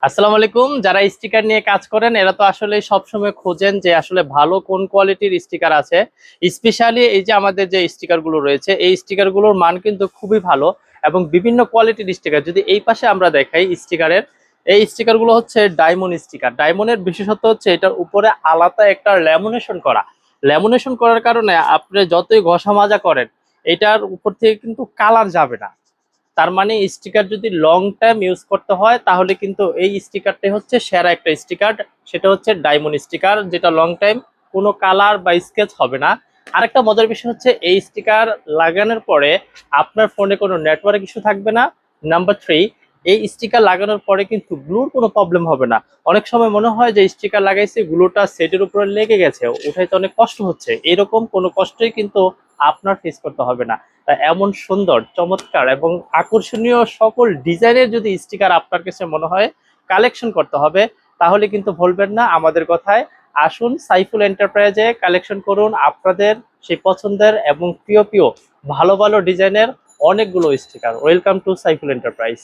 আসসালামু আলাইকুম। যারা স্টিকার নিয়ে কাজ করেন এরা তো আসলে সবসময় খোঁজেন যে আসলে ভালো কোন কোয়ালিটির স্টিকার আছে। স্পেশালি এই যে আমাদের যে স্টিকার গুলো রয়েছে এই স্টিকার গুলোর মান কিন্তু খুবই ভালো এবং বিভিন্ন কোয়ালিটির স্টিকার। যদি এই পাশে আমরা দেখাই স্টিকারের, এই স্টিকার গুলো হচ্ছে ডায়মন্ড স্টিকার। ডায়মন্ডের বিশেষত্ব হচ্ছে এটার উপরে আলাদা একটা ল্যামিনেশন করা। ল্যামিনেশন করার কারণে আপনি যতই ঘষা মাজা করেন এটার উপর থেকে কিন্তু কালার যাবে না। তার মানে স্টিকার যদি লং টাইম ইউজ করতে হয় তাহলে কিন্তু এই স্টিকারটাই হচ্ছে সেরা একটা স্টিকার। সেটা হচ্ছে ডায়মন্ড স্টিকার, যেটা লং টাইম কোনো কালার বা স্কেচ হবে না। আরেকটা মজার বিষয় হচ্ছে এই স্টিকার লাগানোর পরে আপনার ফোনে কোনো নেটওয়ার্ক ইস্যু থাকবে না। নাম্বার 3, এই স্টিকার লাগানোর পরে কিন্তু গ্লুর কোনো প্রবলেম হবে না। অনেক সময় মনে হয় যে স্টিকার লাগাইছি গ্লুটা সেটের উপরে লেগে গেছে, উঠাইতে অনেক কষ্ট হচ্ছে, এরকম কোনো কষ্টই কিন্তু আপনার ফেস করতে হবে না। এমন সুন্দর চমৎকার এবং আকর্ষণীয় সকল ডিজাইনের যদি স্টিকার আপনার কাছে মনে হয় কালেকশন করতে হবে, তাহলে কিন্তু ভুলবেন না আমাদের কথায়। আসুন সাইফুল এন্টারপ্রাইজে কালেকশন করুন আপনাদের সেই পছন্দের এবং প্রিয় প্রিয় ভালো ভালো ডিজাইনের অনেকগুলো sticker. Welcome to Saiful enterprise.